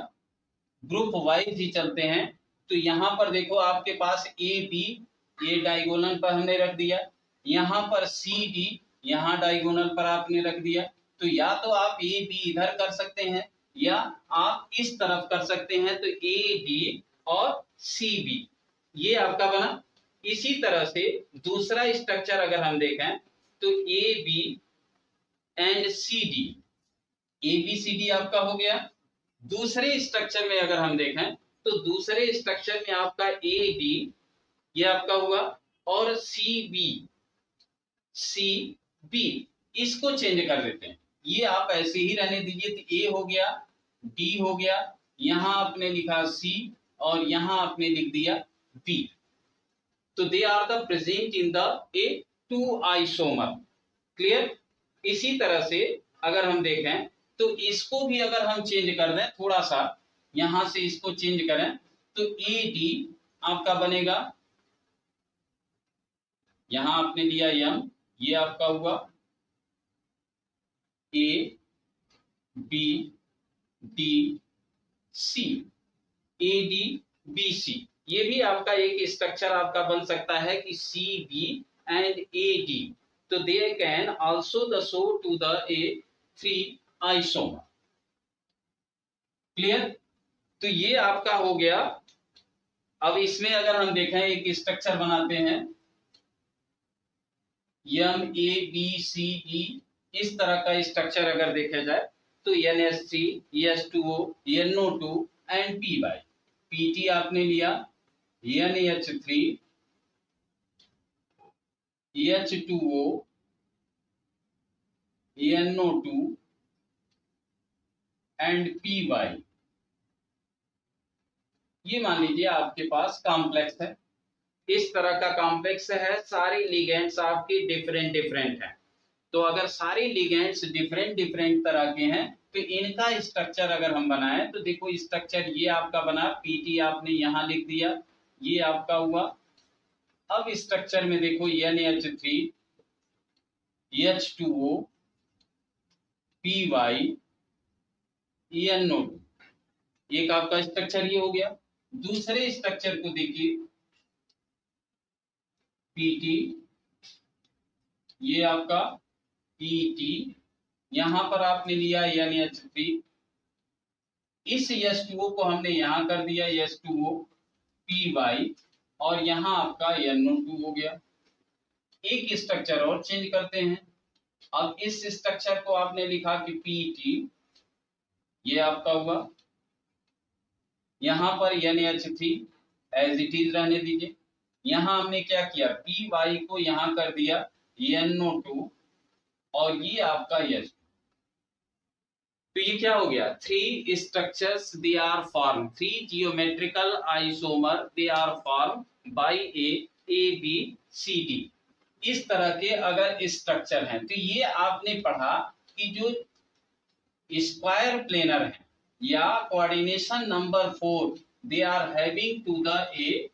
ग्रुप वाइज ही चलते हैं, तो यहां पर देखो आपके पास ए बी, ये डायगोनल पर हमने रख दिया, यहां पर सी डी यहां डायगोनल पर आपने रख दिया, तो या तो आप ए बी इधर कर सकते हैं या आप इस तरफ कर सकते हैं, तो ए डी और सी बी ये आपका बना। इसी तरह से दूसरा स्ट्रक्चर अगर हम देखें तो A B and C D, A B C D आपका हो गया। दूसरे स्ट्रक्चर में अगर हम देखें तो दूसरे स्ट्रक्चर में आपका ए डी ये आपका हुआ, और सी बी इसको चेंज कर देते हैं, ये आप ऐसे ही रहने दीजिए, तो ए हो गया, डी हो गया, यहां आपने लिखा सी और यहां आपने लिख दिया बी, तो they are the present in the a two isomer, clear. इसी तरह से अगर हम देखें तो इसको भी अगर हम चेंज कर दें थोड़ा सा, यहां से इसको चेंज करें तो ए डी आपका बनेगा, यहां आपने लिया यम, ये आपका हुआ A B D C, A D B C, ये भी आपका एक स्ट्रक्चर आपका बन सकता है कि C B and A D, तो they can also the show to the a three isomer, clear. तो ये आपका हो गया। अब इसमें अगर हम देखें एक स्ट्रक्चर बनाते हैं M A B C D, इस तरह का स्ट्रक्चर अगर देखा जाए तो NH3 H2O NO2 and Py, PT आपने लिया, NH3 H2O NO2 and Py, ये मान लीजिए आपके पास कॉम्प्लेक्स है, इस तरह का कॉम्प्लेक्स है, सारे लिगेंड्स आपके डिफरेंट डिफरेंट हैं, तो अगर सारे लिगेंड्स डिफरेंट डिफरेंट तरह के हैं तो इनका स्ट्रक्चर अगर हम बनाएं तो देखो स्ट्रक्चर ये आपका बना, पीटी आपने यहाँ लिख दिया, ये आपका हुआ। अब स्ट्रक्चर में देखो NH3 H2O PY NO2, एक आपका स्ट्रक्चर ये हो गया। दूसरे स्ट्रक्चर को देखिए, PT, ये आपका PT, यहां पर आपने लिया NH3, इस H2O को हमने यहां कर दिया H2O PY, और यहां आपका NO2 हो गया। एक स्ट्रक्चर और चेंज करते हैं। अब इस स्ट्रक्चर को आपने लिखा कि PT, ये आपका हुआ, यहां पर NH3 एज इट इज रहने दीजिए। यहां हमने क्या किया, PY को यहां कर दिया NO2, और ये आपका H2। तो ये क्या हो गया, 3 structures they are form, 3 geometrical isomer they are form by A B C D। इस तरह के अगर स्ट्रक्चर हैं तो ये आपने पढ़ा कि जो स्क्वायर प्लेनर है या coordination number 4, they are having to the a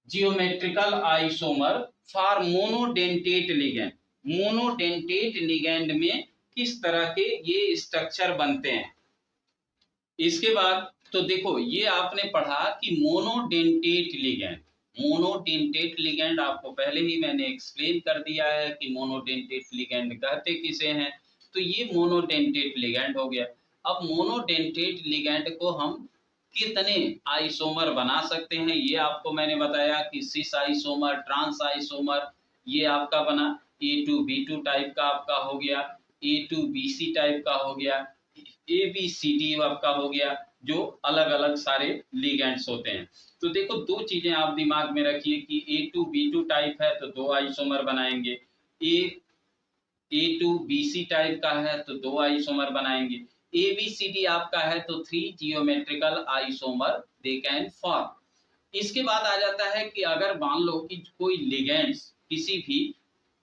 geometrical isomer for monodentate ligand. Monodentate ligand में किस तरह के ये स्ट्रक्चर बनते हैं। इसके बाद तो देखो ये आपने पढ़ा कि मोनोडेंटेट लिगेंड, मोनोडेंटेट लिगेंड आपको पहले ही मैंने एक्सप्लेन कर दिया है कि मोनोडेंटेट लिगेंड कहते किसे हैं। तो ये मोनोडेंटेट लिगेंड हो गया। अब मोनोडेंटेट लिगेंड को हम कितने आइसोमर बना सकते हैं, ये आपको मैंने बताया कि सिस आइसोमर, ट्रांस आइसोमर, ये आपका बना A2B2 टाइप का आपका हो गया, A2BC टाइप का हो गया, ABCD आपका हो गया, जो अलग अलग सारे लिगेंड्स होते हैं। तो देखो दो चीजें आप दिमाग में रखिए कि A2B2 टाइप है तो 2 आइसोमर बनाएंगे, A2BC टाइप का है तो 2 आइसोमर बनाएंगे, ABCD आपका है तो 3 geometrical isomer they can form. इसके बाद आ जाता है कि अगर मान लो कि कोई लिगेंड्स किसी भी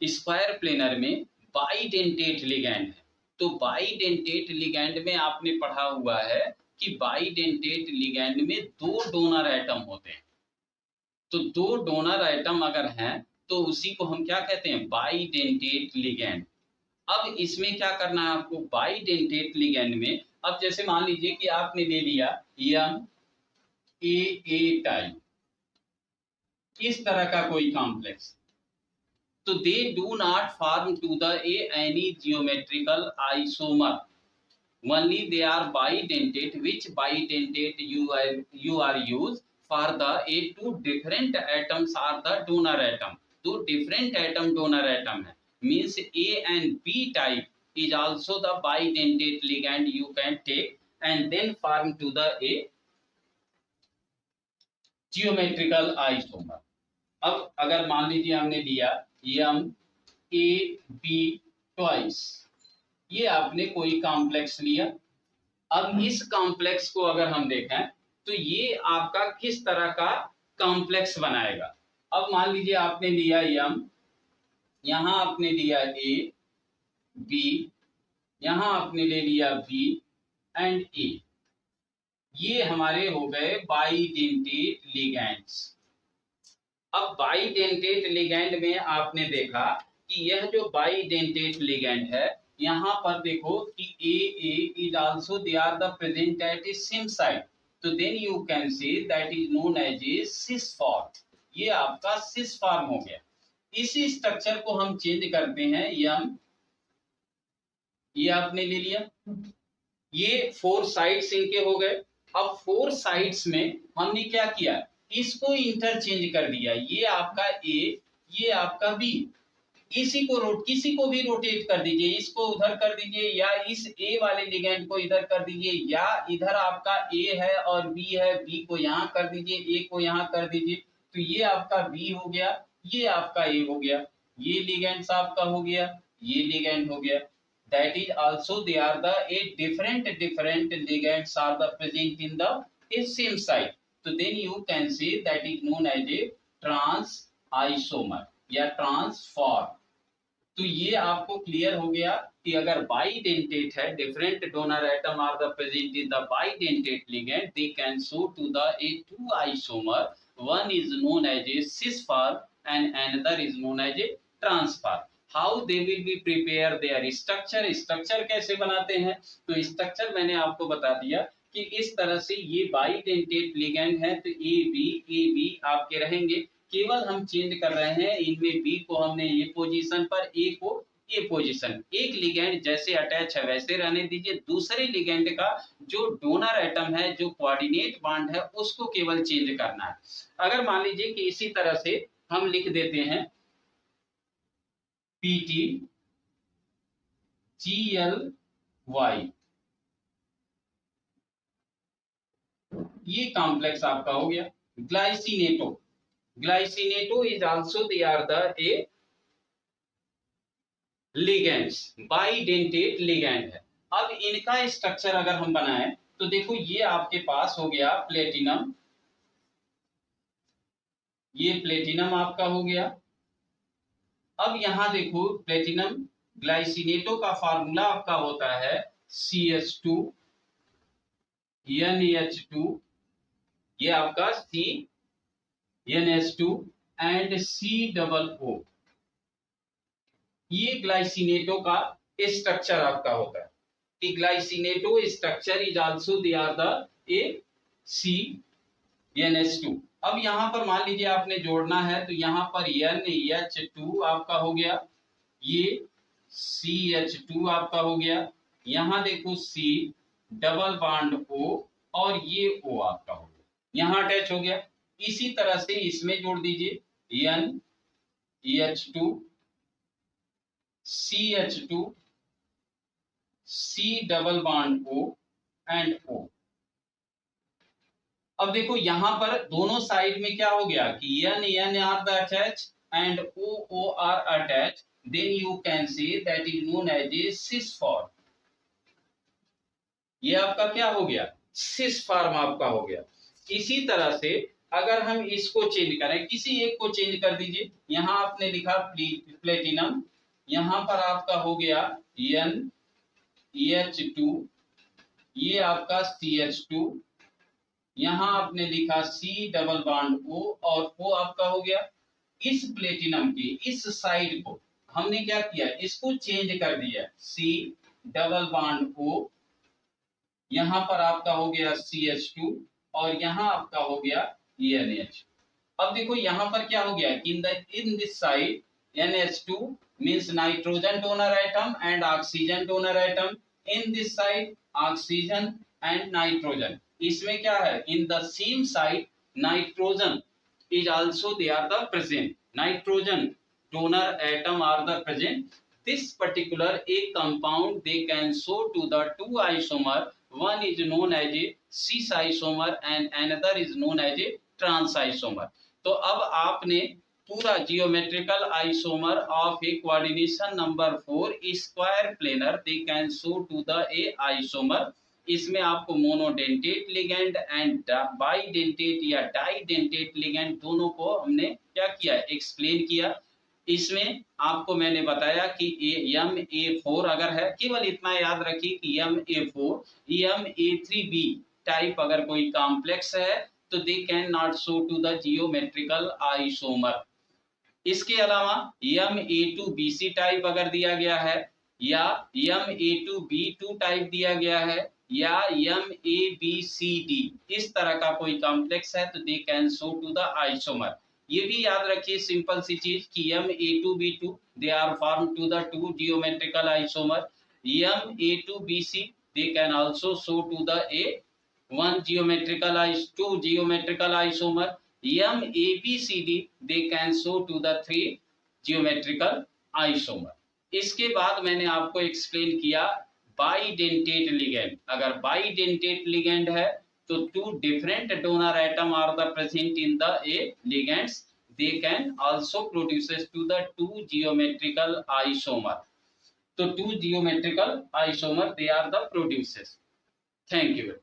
स्क्वायर प्लेनर में बाइडेंटेट लिगेंड है, तो बाइडेंटेट लिगेंड में आपने पढ़ा हुआ है कि बाइडेंटेट लिगेंड में 2 डोनर एटम होते हैं। तो 2 डोनर एटम अगर हैं तो उसी को हम क्या कहते हैं, बाइडेंटेट लिगेंड। अब इसमें क्या करना है आपको, बाइडेंटेट लिगेंड में, अब जैसे मान लीजिए कि आपने ले लिया MAA टाइप, इस तरह का कोई कॉम्प्लेक्स, तो they do not form to the any geometrical isomer, only they are bidentate, which bidentate you are used for the two different atoms are the donor atom, 2 different atom donor atom है, means A and B type is also the bidentate ligand you can take and then form to the a geometrical isomer। अब अगर मान लीजिए हमने लिया MAB twice, ये आपने कोई कॉम्प्लेक्स लिया। अब इस कॉम्प्लेक्स को अगर हम देखें तो ये आपका किस तरह का कॉम्प्लेक्स बनाएगा। अब मान लीजिए आपने लिया M, यहां आपने लिया A, B, यहां आपने ले लिया B एंड A, ये हमारे हो गए बाइडेंटेट लिगेंड्स। अब बाइडेंटेट लिगेंड में आपने देखा कि यह जो बाइडेंटेट लिगेंड है, यहाँ पर देखो कि AA is also they are the present at same side, तो then you can say that is known as a cis form। ये आपका cis form हो गया। इसी स्ट्रक्चर को हम चेंज करते हैं M, ये आपने ले लिया, ये 4 साइड्स इनके हो गए। अब 4 साइड्स में हमने क्या किया, इसको इंटरचेंज कर दिया, ये आपका A, ये आपका B, किसी को भी रोटेट कर दीजिए, इसको उधर कर दीजिए या इस A वाले लिगेंड को इधर कर दीजिए, या इधर आपका A है और B है, B को यहाँ कर दीजिए, A को यहाँ कर दीजिए, तो ये आपका B हो गया, ये आपका A हो गया, ये लिगेंड्स आपका हो गया, ये लिगेंड हो गया। That is also they are the different ligands are the present in the same site, so then you can say that is known as a trans isomer या transform। तो ये आपको क्लियर हो गया कि अगर बाइडेंटेट है, different donor atom are the present in the bidentate ligand, they can show to the a two isomer, one is known as a cis form and another is known as a trans form. How they will be prepare their structure, structure कैसे बनाते हैं? तो structure मैंने आपको बता दिया कि इस तरह से ये बाइडेंटेट लिगेंड है, तो ए बी आपके रहेंगे, केवल हम चेंज कर रहे हैं, इनमें बी को हमने ए पोजीशन पर, ए को ए पोजीशन। एक लिगेंड जैसे अटैच है वैसे रहने दीजिए, दूसरे लिगेंड का जो डोनर एटम है, जो कोऑर्डिनेट बॉन्ड है, उसको केवल चेंज करना है। अगर मान लीजिए कि इसी तरह से हम लिख देते हैं PT GLY, ये कॉम्प्लेक्स आपका हो गया। Glycinato, glycinato is also they are the a ligands, bidentate ligand है। अब इनका स्ट्रक्चर अगर हम बनाएं तो देखो ये आपके पास हो गया प्लेटिनम, ये प्लेटिनम आपका हो गया। अब यहां देखो प्लेटिनम ग्लाइसिनेटो का फार्मूला आपका होता है CH2 NH2, ये आपका CNH2 एंड COO, ये ग्लाइसिनेटो का स्ट्रक्चर आपका होता है। कि glycinato structure is also they are the a CNH2। अब यहां पर मान लीजिए आपने जोड़ना है तो यहां पर NH2 आपका हो गया, ये CH2 आपका हो गया, यहां देखो C डबल बॉन्ड O और ये O आपका हो गया, यहां अटैच हो गया। इसी तरह से इसमें जोड़ दीजिए NH2 CH2 C double bond O and O। अब देखो यहां पर दोनों साइड में क्या हो गया कि N are the attach and O are attach, then you can say that is known as a cis form. ये आपका क्या हो गया? सिस फॉर्म आपका हो गया। इसी तरह से अगर हम इसको चेंज करें, किसी एक को चेंज कर दीजिए, यहां आपने लिखा प्लेटिनम, यहां पर आपका हो गया NH2, ये आपका CH2, यहां आपने लिखा C डबल बॉन्ड O और O आपका हो गया। इस प्लेटिनम की इस साइड को हमने क्या किया, इसको चेंज कर दिया, C डबल बॉन्ड O, यहां पर आपका हो गया CH2 और यहां आपका हो गया NH। अब देखो यहां पर क्या हो गया, in this side NH2 means nitrogen donor atom and oxygen donor atom, in this side oxygen and nitrogen। इसमें क्या है, in the same side nitrogen is also they are the present, nitrogen donor atom are the present। This particular a compound they can show to the two isomer, one is known as a cis isomer and another is known as a trans isomer। तो अब आपने पूरा geometrical isomer of a coordination number 4 square planar they can show to the a isomer. इसमें आपको monodentate ligand and bidentate या डाइडेंटेट ligand दोनों को हमने क्या किया, एक्सप्लेन किया। इसमें आपको मैंने बताया कि MA4 अगर है, केवल इतना याद रखिए कि MA4 MA3B टाइप अगर कोई कॉम्प्लेक्स है तो they can not show to the geometrical isomer. इसके अलावा MA2BC टाइप अगर दिया गया है या MA2B2 टाइप दिया गया है या MABCD इस तरह का कोई कॉम्प्लेक्स है तो they can show to the isomer. ये भी याद रखिए सिंपल सी चीज कि MA2B2 they are form to the two geometrical isomer, MA2BC they can also show to the one geometrical two geometrical isomer, MABCD they can show to the three geometrical isomer। इसके बाद मैंने आपको explain किया bidentate ligand. अगर bidentate ligand है तो two different donor atom are the present in the a ligands, they can also produces to the two geometrical isomer। तो two geometrical isomer they are the producers। Thank you।